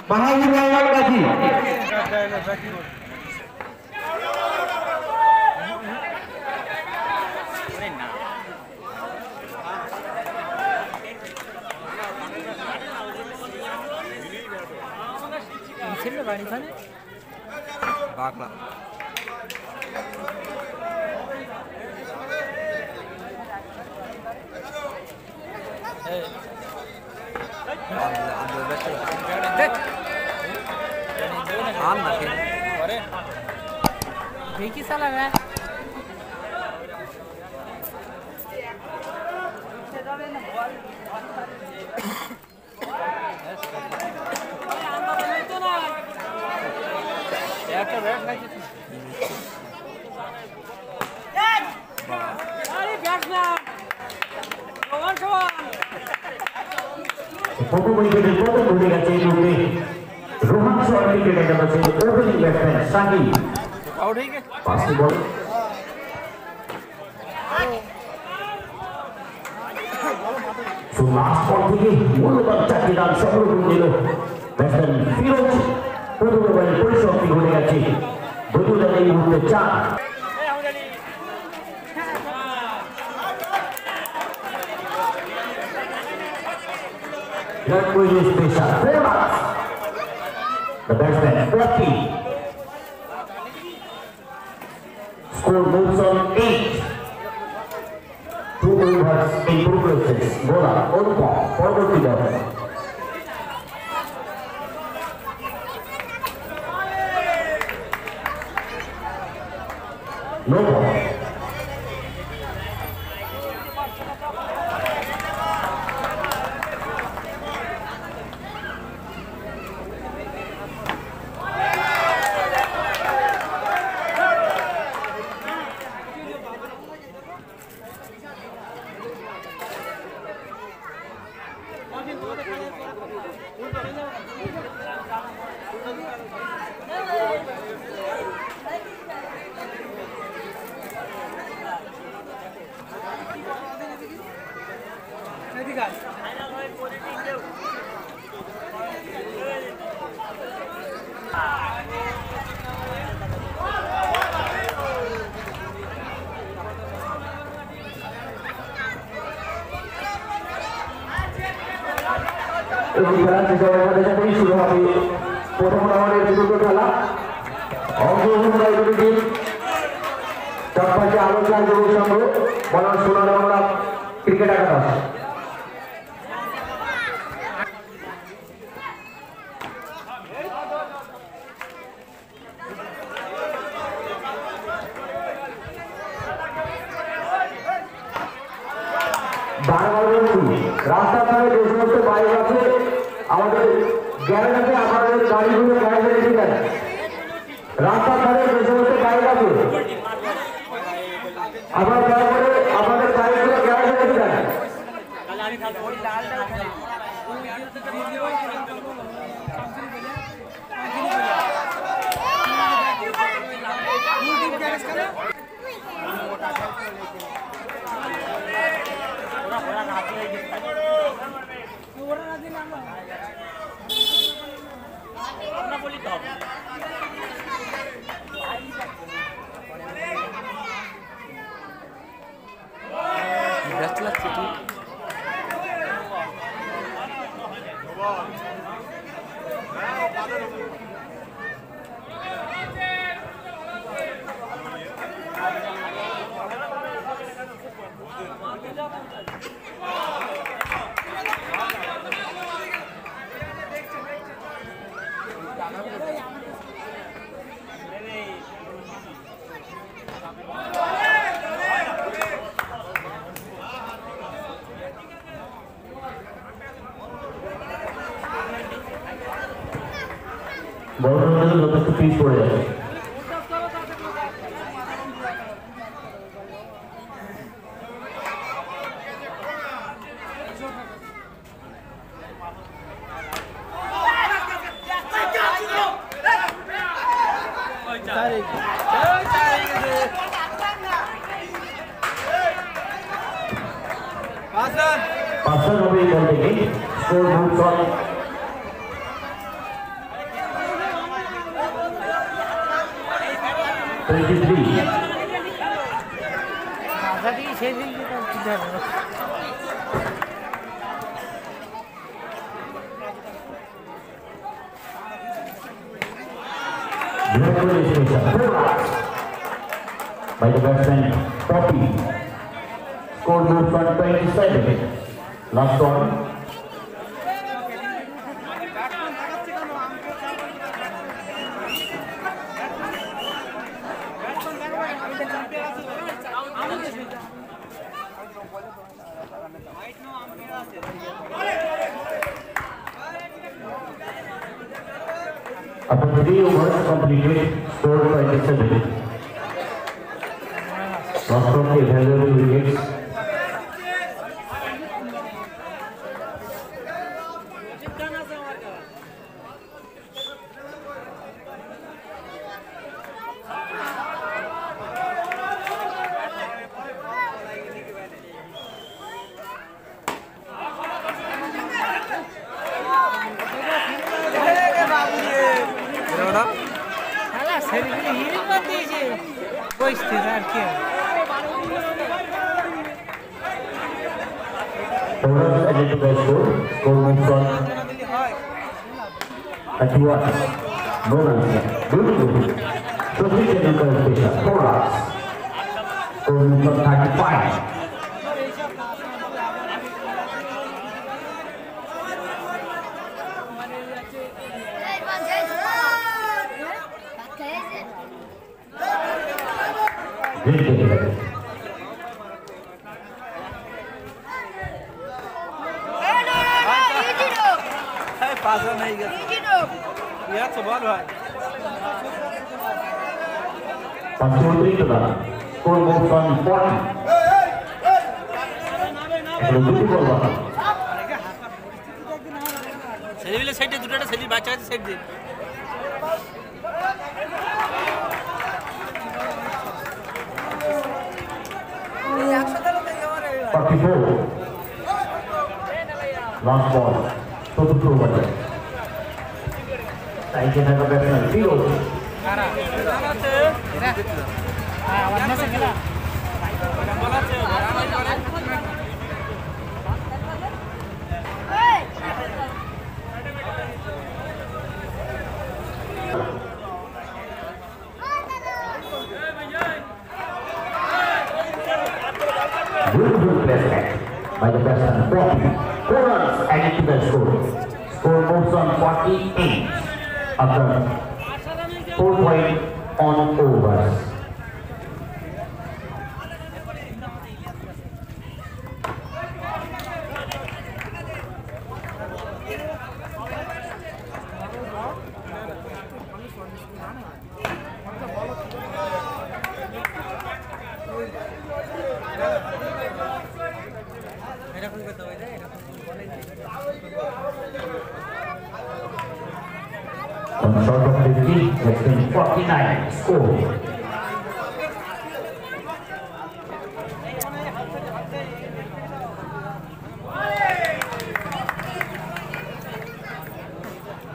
Mahavir Rayal Gaji. Bakla. देखी साला है Rohan Sohail cricket opening batsman Sahil. Out है क्या? Passing ball. So last ball থেকে মূলবাদ চাকিদার সংগ্রহ নিল ব্যাটসম্যান ফিরোজ প্রথম ওভারে পরিসমাপ্তি ঘটে গেছে বদুদান এই মুহূর্তে 4 That was his special. The batsman 40. Score moves on 8. 2 overs in progress. Bowler on ball. Forward to ball. No ball. শুরু হবে প্রথম রাউন্ডের দ্বিতীয় খেলা অংশগ্রহণ টিম চারপাশে আলোচনা যুব সংঘ বনাম সোনারবাংলা ক্রিকেট একাদশ রাস্তার ধারে যে সমস্ত বাইক আছে আমাদের গ্যারেজ আছে আমাদের গাড়িগুলো গ্যারেজে রেখে দেন রাস্তার ধারে যে সমস্ত বাইক আছে আবার দয়া করে আমাদের গাড়িগুলো গ্যারেজে রেখে দেন বড় যথেষ্ট পিস পড়ে যাচ্ছে পাঁচজন হবে এই বল থেকে স্কোর মোট 23. Congratulations, by the batsman Poppy. Score moved on 27. Last one. After 3 overs completed, score 27. Lost of the valuable wickets. Overs added to the score moves on 31. No runs. Beautiful. Proceed to the station. 4 runs. Score moves on 35. Great game. पासा नहीं गया यार सवाल भाई Pasuri to the score moves on 40. Beautiful one. Celebrate side दे दुटा celebrate बाचा side दे 44. Last ball. Total over. Thank you, batsman. Field. Beautiful placement by the batsman Poppy. 4 runs added to the score. Score moves on 48 after 4 points on overs. On short of 50, that's been 49 score.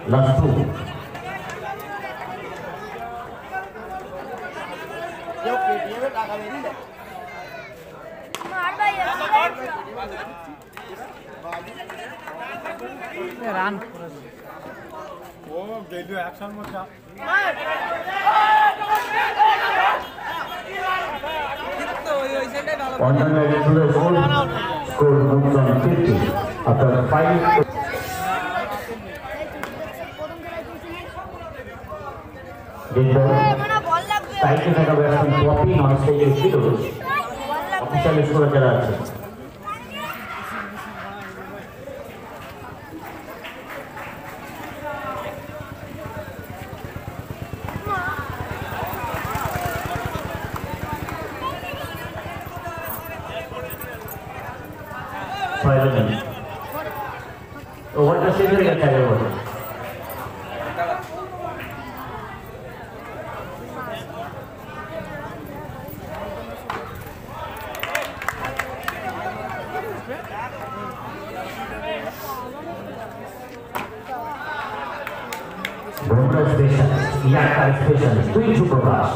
Last 2. Run. Oh, they do action with that. On the added to the score. Score moves on 50 after 5. Thank you, batsman Poppy, non-stage field. Official score चला है. What does it mean? Bonus station, Yakar station, 3 Superbrush.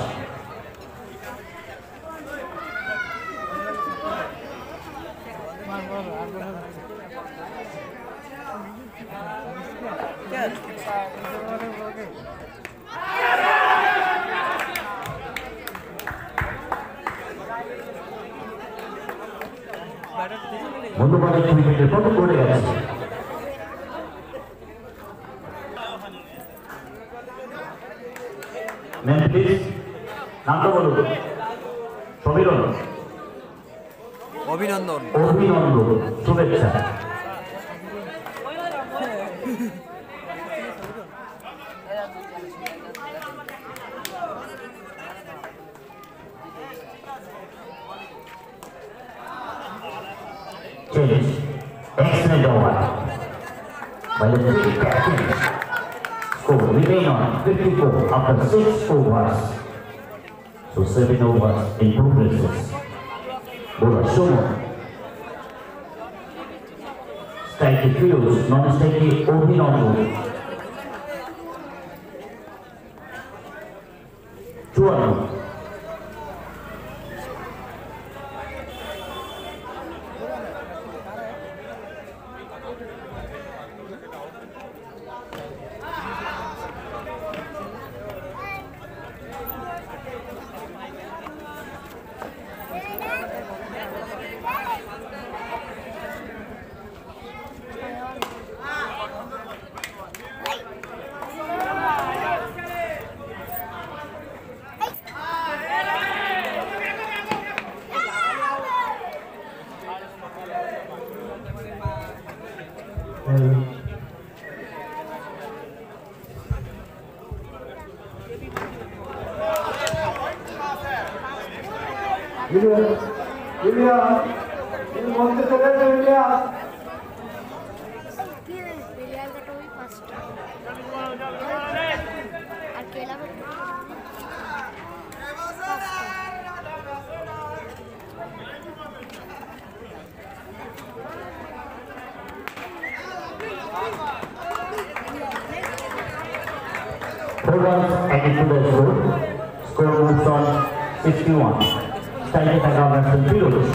বন্ধুবান্ধব ক্রিকেটের প্রথম করে গেছে ma'am please নামটা বলুন সমীরণ অভিনন্দন অভিনন্দন শুভেচ্ছা change. Excellent over. By the three captains. Score remain on 54 after 6 overs. So 7 overs in progress. Bowler Shomon. Strike fields, non-strike Ohinongo. Chuan. Runs added to the score. Score moves on 61. Striking the Western Fields.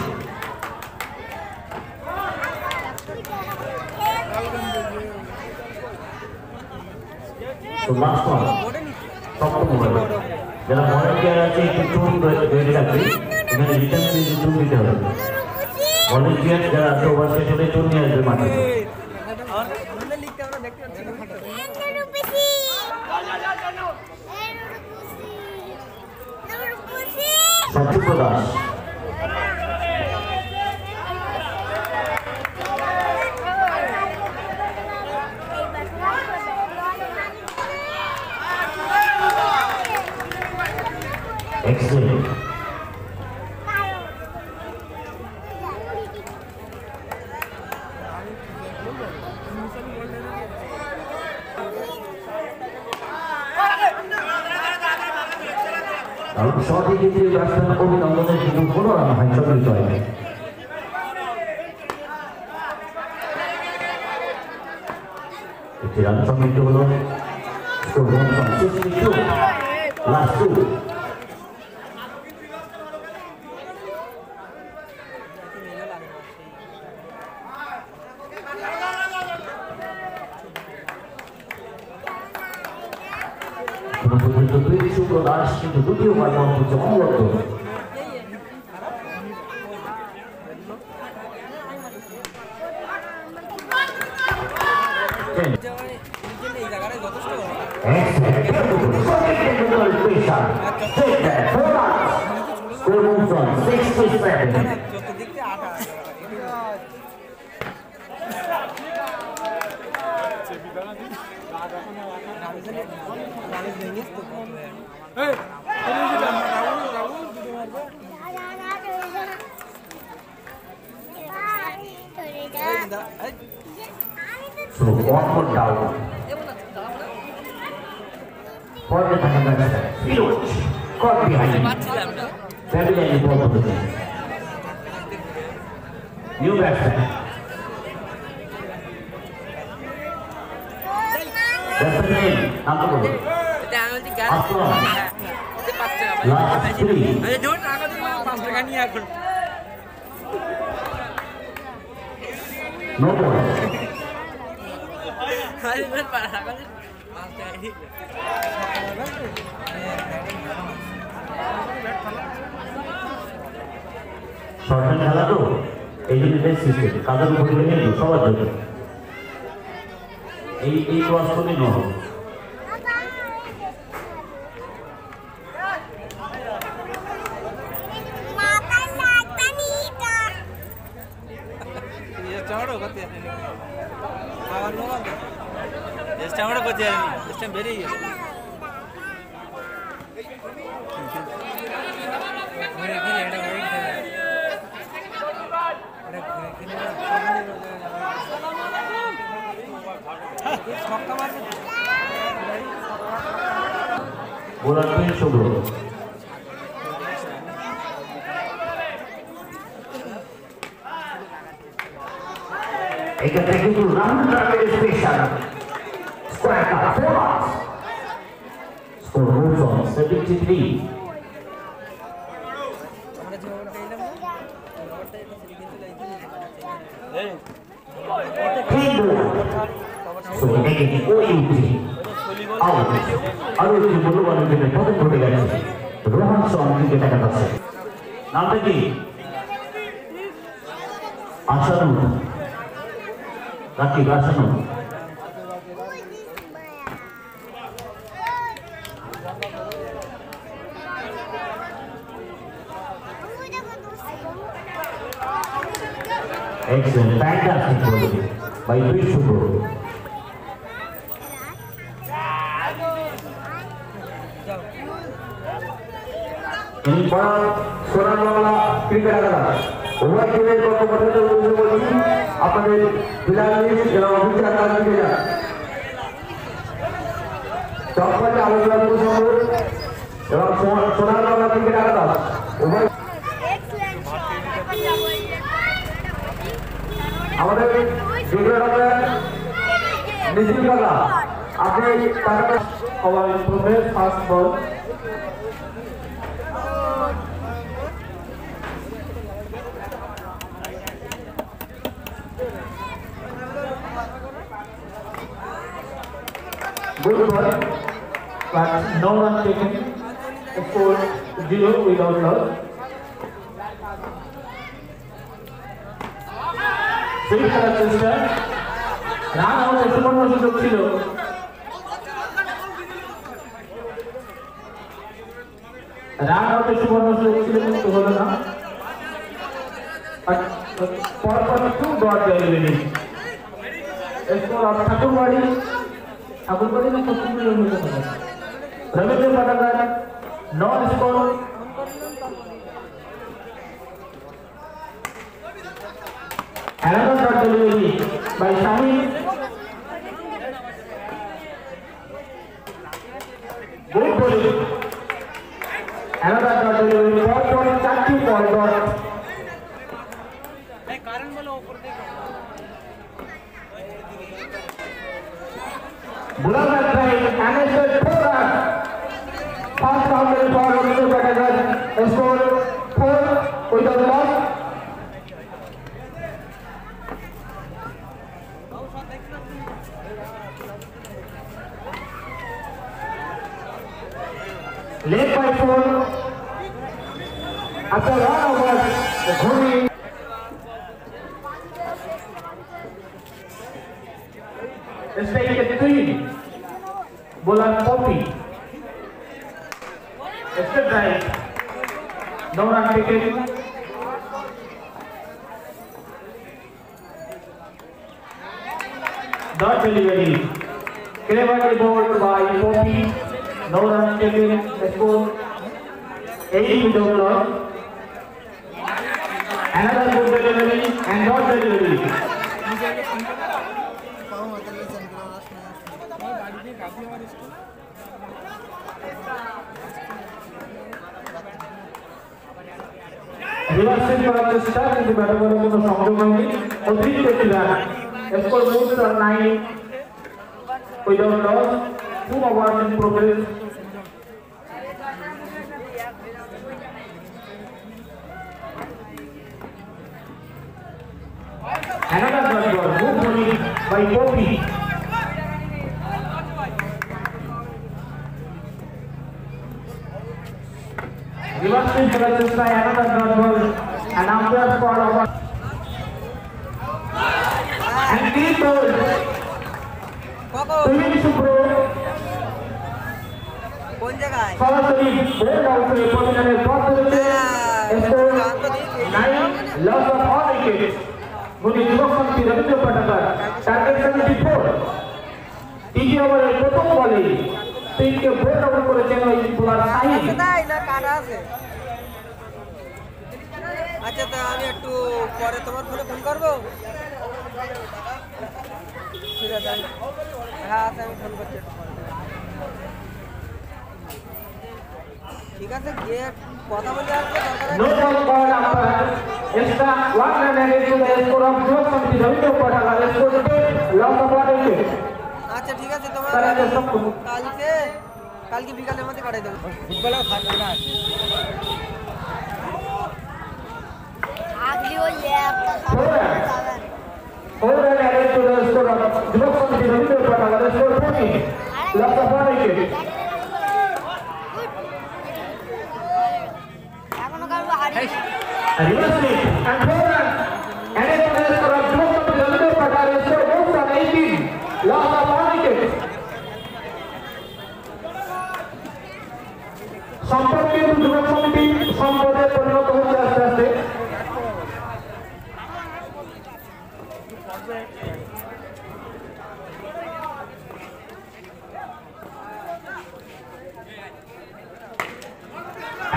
So last one. Top to over. যারা volunteer আছে একটু চুন ধরে রাখবে এখানে return সিরিজে চুন দিতে হবে ভলান্টিয়ার যারা আছে ওভার শেষে চুন নিয়ে আসবে মাঠে সঞ্চিত দাস excellent সঠিক ক্ষেত্রে ব্যাটসম্যান অভিনন্দনের কিন্তু কোনো রান হয় চক্রিত হয় একটি রান সমৃদ্ধ হল লাস্ট টু দাস কিন্তু দ্বিতীয়বার মন্তব্য অবরত So one more down. For the Tanagata, Firoz caught behind. Family and ball position. New batsman. Batsman name, number 1. After last 3. No ball. Short খেলা তো এই জন্য সিস্টেম কাদের উপরে গেলে সবার জন্য এই ক্রস করলে ন बोला तीन शुभ एक technical round travel special square का 4 marks score moves on 73 so again OUT out আরো একটি মূল্যবান উইকেটের পতন ঘটে গেছে রোহন সং থেকে দেখা যাচ্ছে নামটা কি আসানু Rakib আসানু excellent fantastic bowling by Vishnu ini para soran bangla ক্রিকেটাররা ওভার টিমের কর্মকর্তাদের উদ্দেশ্যে বলছি আপনাদের প্লেয়ারদের এবং অফিসার কাজীরা চক্করে আলোচনা প্রসঙ্গ এবং সোনার বাংলা ক্রিকেটাররা ওভার আমাদের ক্রিকেটাররা নিজিম কাকা আপনি টাকাটা সবাই প্রথমে first ball good ball but no run taken score 0 without loss sweep করার চেষ্টা রান আউট সুবর্ণ সুযোগ ছিল রান আউট সুবর্ণ সুযোগ ছিল কিন্তু হলো না পরপর 2 ডট ডেলিভারি স্কোর অফ ঠাকুরবাড়ি ঠাকুরবাড়ি না ঠাকুরবাড়ি রবীন্দ্র পাটাকার নন score another dot delivery by Shami good bowling another dot delivery for Chatti for dot Bulanda try Anderson 4 runs first boundary for Rabindra Patakar score 4 without loss led by 4 after run over Dhoni staying at 3 bowler Poppy extra drive no run taken dot delivery cleverly bowled by Poppy no run taken score 8 without loss another good delivery and dot delivery reversing করার চেষ্টা কিন্তু ব্যাটে বলে কোনো সংযোগ হয়নি অতিরিক্ত একটি রান score moves on 9 without loss 2 overs in progress another dot ball good bowling by Poppy Reverse swing versus by another dot ball. And umpire for over. And clean ball. Swimming Subro. कौन जगह है? সরাসরি bold আউটে পজিশনের পথ ধরেছে score 9 loss of all wicket গুণী যুবক শক্তি রবীন্দ্র পাটাকার টার্গেট 74 তৃতীয় ওভারের প্রথম বলে তিনকে বোল্ড আউট করেছেন ওই বোলার সাহিদ আচ্ছা তো আমি একটু পরে তোমার ফোনে ফোন করবো ঠিক আছে হ্যাঁ আমি ফোন করছি ঠিক আছে গিয়ে কথা বলে আসবো নো বল বল আমরা extra 1 run against the score of Yubak Shakti Rabindra Patakar score 10 loss of all wicket আচ্ছা ঠিক আছে তোমার কালকে বিকালের মধ্যে পাঠিয়ে দেবো ফুটবল থাকবে না আগলি ওই ল্যাপটা খাবেন 4 run against the score of Yubak Shakti Rabindra Patakar score 14 loss of all wicket reverse swing and 4 runs added to the score of Jumbo Revindra Patakar score moves on 18 loss of 1 wicket সম্পদ কিন্তু যুবক সমিতি সম্পদে পরিণত হচ্ছে আস্তে আস্তে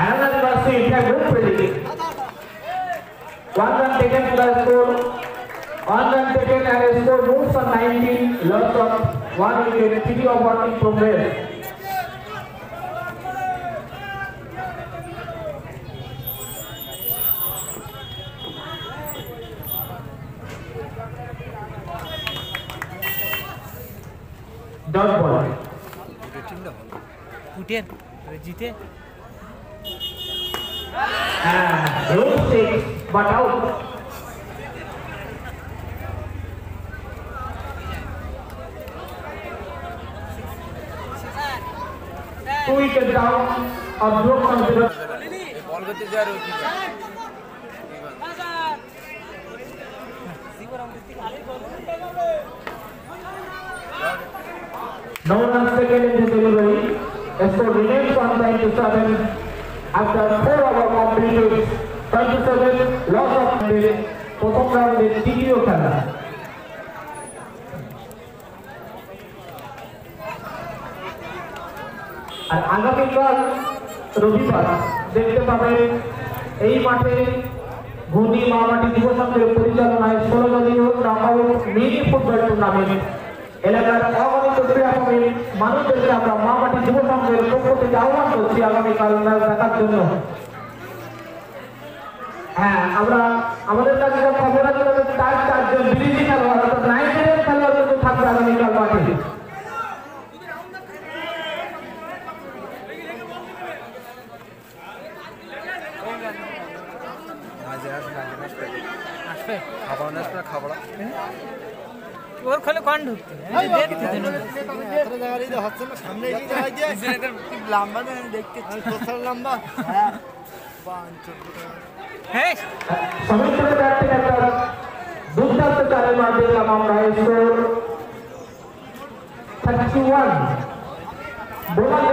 another reverse swing and good fielding 1 run taken to the score 1 run taken and a score moves on 19 loss of 1 wicket 3 over in progress dot ball ফুটেন জিতে low stakes but out 2 wickets down of Jumbo Revindra বল করতে যাওয়ার উচিত no runs taken in the delivery score remains 197 after 4 over completed 27 loss of প্রথম রাউন্ডের তৃতীয় খেলা আর আগামীকাল রবিবার দেখতে পাবেন এই মাঠে ঘূর্ণি মামাটি যুব সংঘের পরিচালনায় 16 দলীয় নকআউট মিনি ফুটবল টুর্নামেন্ট এলাকার অগণিত ক্রীড়াপ্রেমী মানুষদেরকে আমরা মামাটি যুব সংঘের পক্ষ থেকে আহ্বান করছি আগামীকাল ম্যাচ দেখার জন্য হ্যাঁ আমরা আমাদের কাছে যা খবর আছে চারজন বিদেশি খেলোয়াড় অর্থাৎ নাইজেরিয়ান খেলোয়াড় কিন্তু থাকবে আগামীকাল মাঠে ওর খোলে কোন ঢুকতে দেখতে দিন এত জায়গায় যে হচ্ছে না সামনে এই জায়গায় দিয়ে কি লম্বা না দেখতে তোর লম্বা হ্যাঁ 5 হ্যাঁ সমুদ্রে ব্যাটিং একটা দুর্দান্ত চালে মার দিলাম আমরা স্কোর 31 বোলার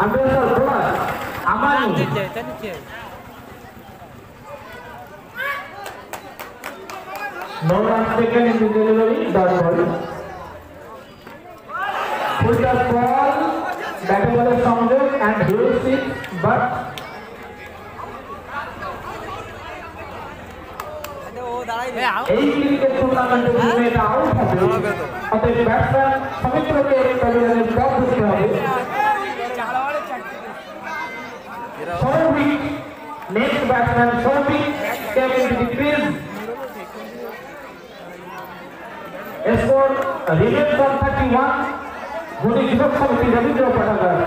আম্পায়ার বোলার আমানি no runs taken in the delivery dot ball full toss ball batting ball is sounded and hits it but এই ক্রিকেট টুর্নামেন্টের জন্য এটা আউট হবে অতএব ব্যাটসম্যান সমিত্রকে এই প্যাভিলিয়নের টপ দিতে হবে Souvik next batsman Souvik came into the crease score remains on 31 ঘূর্ণি যুবক সমিতি Rabindra পাটাকার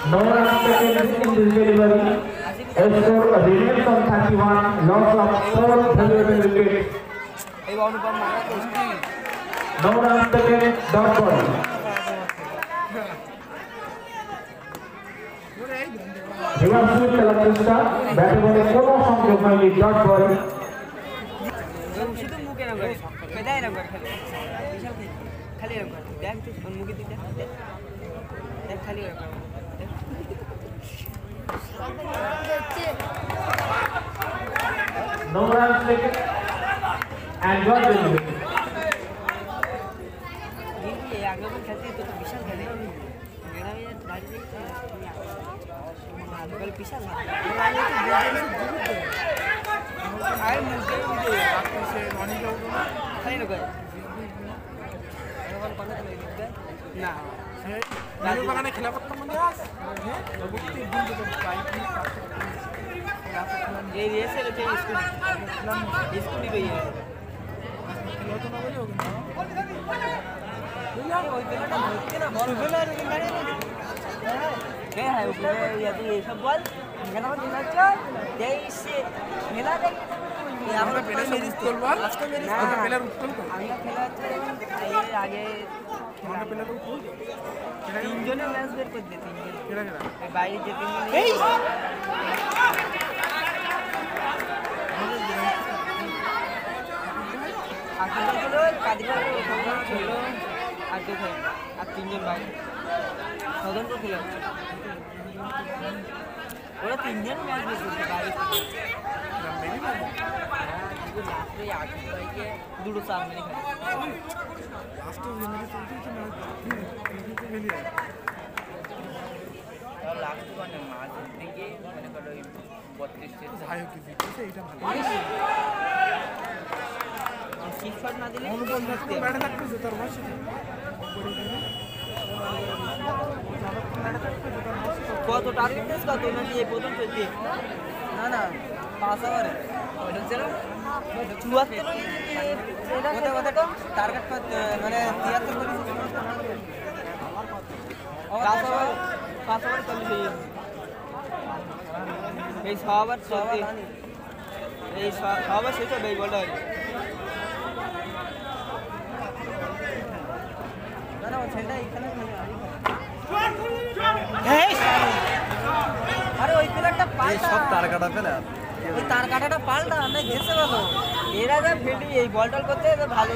No runs taken in this delivery. A score remains on 31. Loss of 4 valuable wickets. No runs taken. Dot ball. Reverse sweep খেলার চেষ্টা ব্যাটে বলে কোনো সংযোগ হয়নি ডট বল শুধু মুখে না করে পেদাই না করে খালি এরকম করে দেখ তুই ফোন মুখে দিতে দেখ খালি এরকম No runs taken and got the wicket. এই আগে খেলতে তো বিশাল খেলে মেরা দাঁড়িয়ে আজকাল বিশাল আর মুখে খালি না করে না বাগানে খেলা করতাম মানে এই রেসে রয়েছে স্কুটি রয়ে ওই বেলাটা ধরতে না বল বেলা হ্যাঁ হ্যাঁ সব বল খেলা করতে যাচ্ছ দেশে খেলা দেখি আমরা মেরিস চলবো আজকে মেরিস প্লেয়ার উঠতো আমরা খেলা হচ্ছে এর আগে আমরা প্লেয়ার উঠতো তিনজনে ম্যাচ বের করে দিতে তিনজন এই বাইরে যে তিনজন এই আসলে ছিল কাদিরা ছিল আর কে ছিল আর তিনজন বাইরে স্বতন্ত্র খেলা ওরা তিনজন ম্যাচ বের করতে বাইরে লাস্টে আগে বাইকে দুটো সামনে খেলে লাস্টে মিনিটে চলতে ম্যাচ খেলি আর লাস্ট মানে মাঝ থেকে মনে করো 32 তে যাই হোক জিতেছে এটা ভালো সিক্স শট না দিলে অনুপম দাসকে ব্যাটে থাকতে জেতার মাসে কত টার্গেট দিস কত না দিয়ে প্রথম চলছে না না 5 ওভারে ওটা ছিল 74 এটা কত টার্গেট মানে 73 করে 5 ওভার চলছে এই 6 ওভার চলছে এই 6 ওভার শেষ হবে এই বলটা না ও ছেলেটা এখানে আরে ওই প্লেয়ারটা পাল্টা সব তার কাটা প্লেয়ার ওই তার কাটাটা পাল্টা আমি গেছে বলো এরা যা ফিল্ডিং এই বল টল করতে ভালো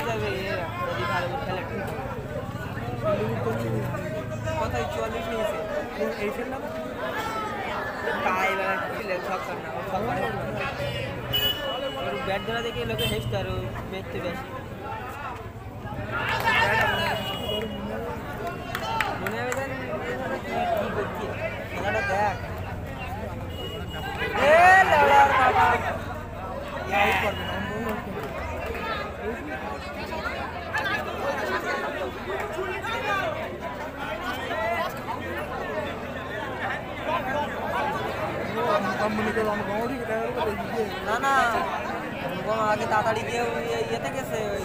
যাবে যদি ভালো খেলে কোথায় 44 নিয়েছে এই ফিল্ড না পাই বাবা খেলে ছক না ছক না ব্যাট ধরা দেখে লোকে হেস্ট আর মেতে বেশি মনে হবে দেন কি করছি খেলাটা দেখ এ লড়ার বাবা এই করবে না না না আগে তাড়াতাড়ি গিয়ে ইয়েতে গেছে ওই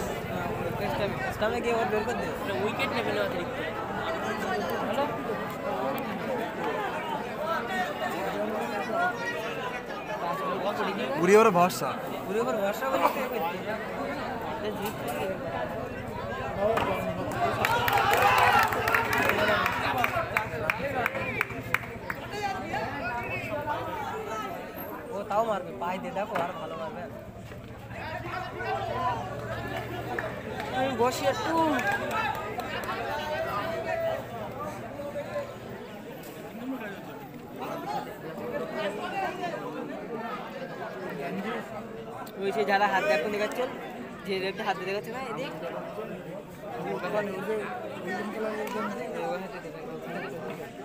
স্টামে গিয়ে ওর বের করে দে উইকেট নেবে না অতিরিক্ত উড়ি ওর ভরসা বলে ও তাও মারবে পায়ে দিয়ে দেখো আর ভালো মারবে আমি বসি একটু ওই সে যারা হাত দেখুন দেখাচ্ছেন যে রেটটা হাতে দেখাচ্ছে না এদিক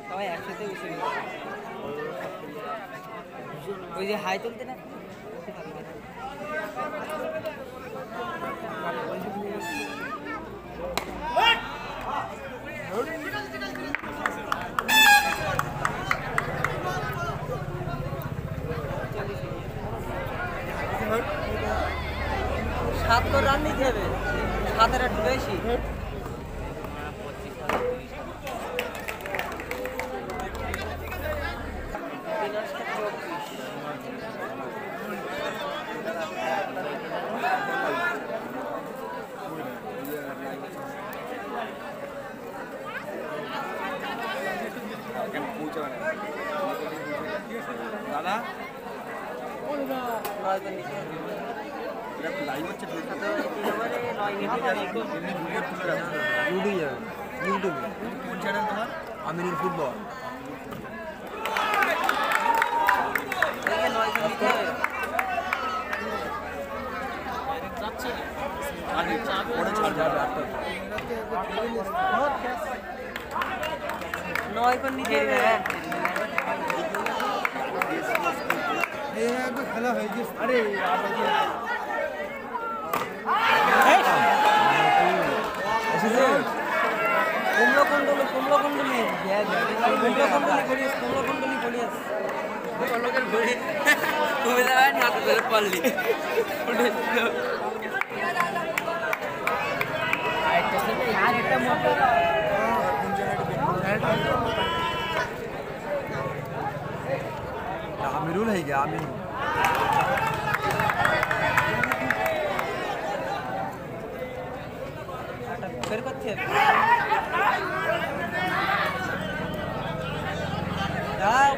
সবাই একসাথে বসে ওই যে হাই তুলতে না সাত রান নিতে হবে 7 একটু বেশি করে নিচে লাইভ হচ্ছে তো 3 ওভারে 9 মিনিট ইউটিউবে কোন চ্যানেল তোমার আমিনুল ফুটবল থেকে 9 নিচে পরে ছাড় যাবে 9 করে নিচে খেলা হয়ে গেছে আরে কুমড়ো কুণ্ডলি করিস লোকের ঘুরে তুমি যাবে না হাতে ধরে পারলি আমিরুল হয়ে গিয়া আমির বের করছে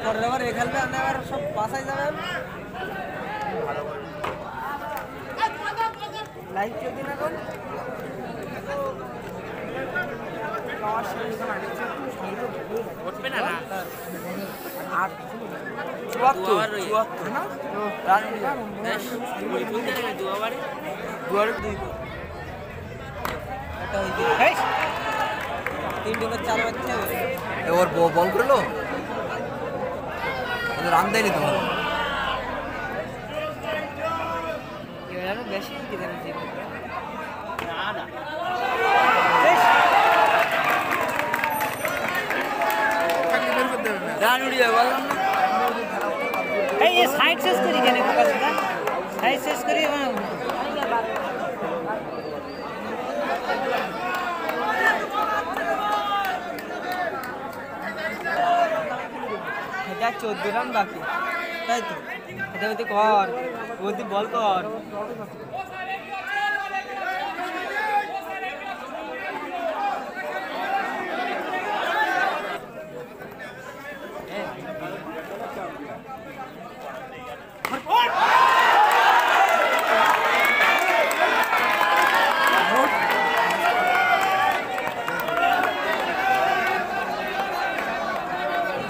পরের বার খেলবে আপনি আবার সব বাসায় যাবেন লাইভ চলছে না এখন উঠবে না তিনটে করে চালু করতে হবে এবার বল করলো রান দেয়নি তোমার বেশি কি জানি না রান উড়িয়ে বললাম না এই সাইড শেষ করি কেন সাইড শেষ করি এটা 14 রান বাকি তাই তো এটা ওই কর ওই বল কর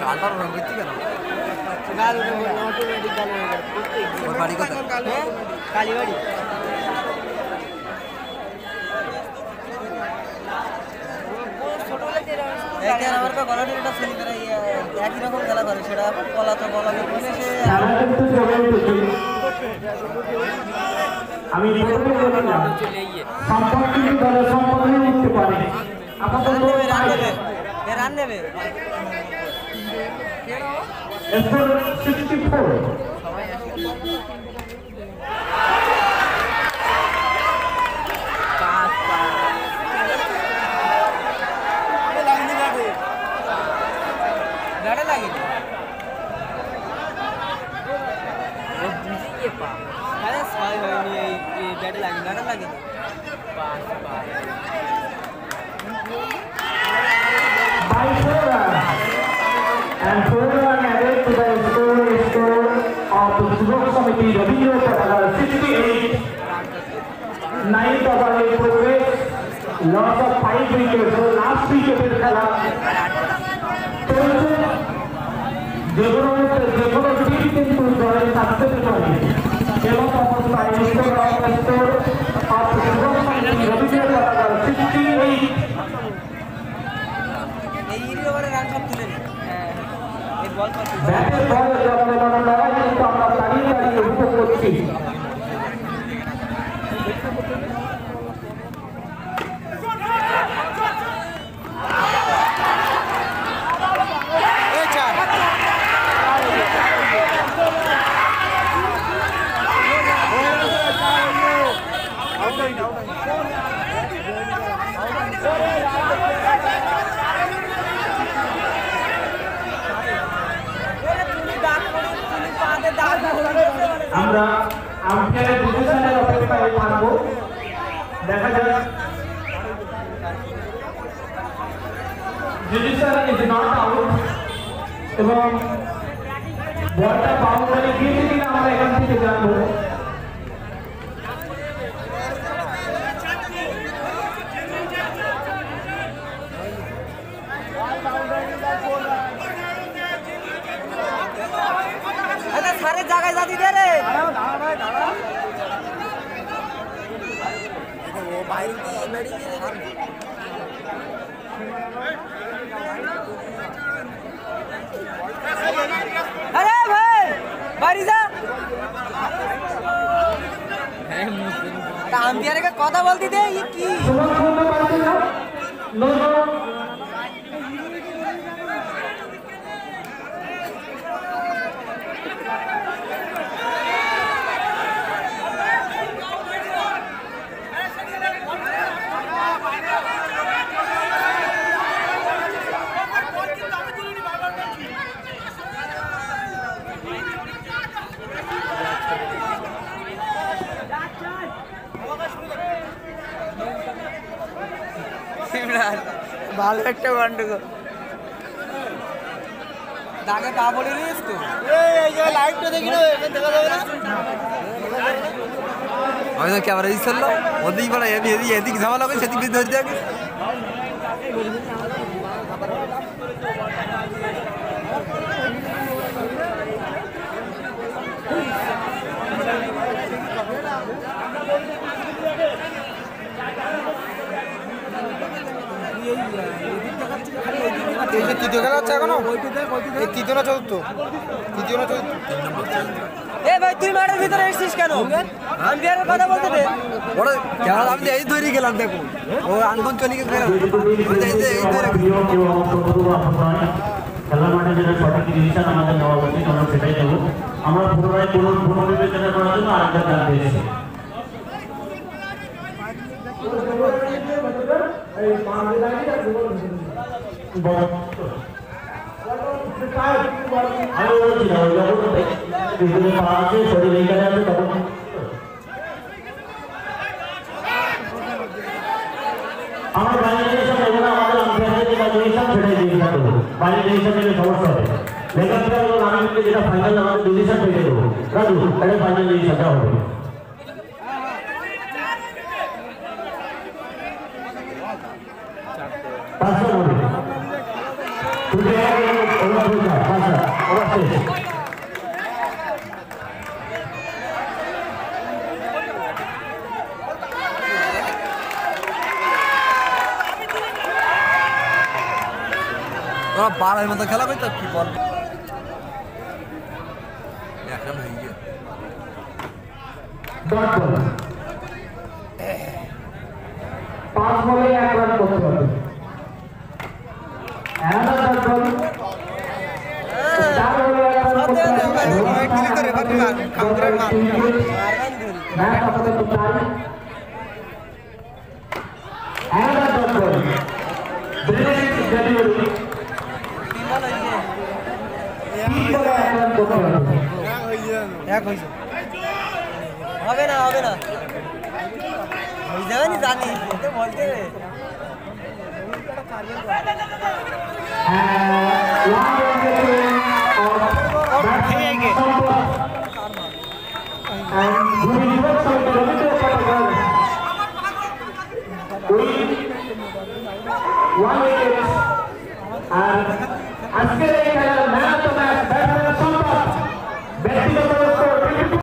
গালটার রং করতে কেন ওর বাড়ি কথা কালীবাড়ি একই রকম খেলা করে সেটা পলাতে আমি রান দেবে 9th over in progress, loss of 5 wickets. So last wicket is খেলা চলছে, যেগুলো টিম কিন্তু জয়ে থাকতে পারে এবং অবস্থায় স্কোর অফ শুভম সমিতি রবীন্দ্র পতাকা 68। ব্যাটের বলে যখন লড়াই কিন্তু আমরা দাঁড়িয়ে দাঁড়িয়ে উপভোগ করছি। আমরা আম্পায়ারের ডিসিশনের অপেক্ষায় থাকবো, দেখা যাক। ডিসিশন ইজ নট আউট এবং বলটা বাউন্ডারি গিয়েছে কিনা আমরা এখান থেকে জানবো। अरे भाई बारी जा আম্পিয়ারে কথা বলতে দে কি ভালো একটা গন্ডগোল দাগে পা পড়ে নিস তো লাইভটা দেখি না দেখা যাবে না আমি তো ক্যামেরা দিচ্ছিল ওদিক বলা এদিক ঝামেলা করে সেদিক ধরতে আগে তৃতীয় খেলা হচ্ছে এখনো তৃতীয় না চতুর্থ এ ভাই তুই মাঠের ভিতরে এসেছিস কেন আম্পিয়ারের কথা বলতে দে ওরা ক্যামেরা আমি এই তৈরি গেলাম দেখো ও আঙ্গন চলে গেছে খেলার মাঠে যেটা সঠিক ডিসিশন আমাদের নেওয়া উচিত আমরা সেটাই নেব আমরা পুনরায় পুনর্বিবেচনা করার জন্য আরেকটা জানতে এসেছি আমি বলছি না যখন বিভিন্ন পা আছে শরীর এইখানে আছে তখন আমার বাইরে ডিসিশন নেব না আমাদের আম্পায়ারের যে ডিসিশন সেটাই ডিসিশন দেবো বাইরে ডিসিশন নিলে সমস্যা হবে লেখাপড়া এবং আমি যেটা ফাইনাল আমাদের ডিসিশন পেয়ে দেবো রাজু এটা ফাইনাল ডিসিশনটা হবে পাঁচটা হবে তুমি ওরা বলছা পাঁচটা ওরা শেষ ওরা 12 মতো খেলা করতে কি বল এখন হয়ে গিয়ে পাঁচ বলে 1 রান করতে হবে হবে না হয়ে যাবে নি জানি তো বলতে রে আজকের এই খেলার man of the match batsman সম্পদ ব্যক্তিগত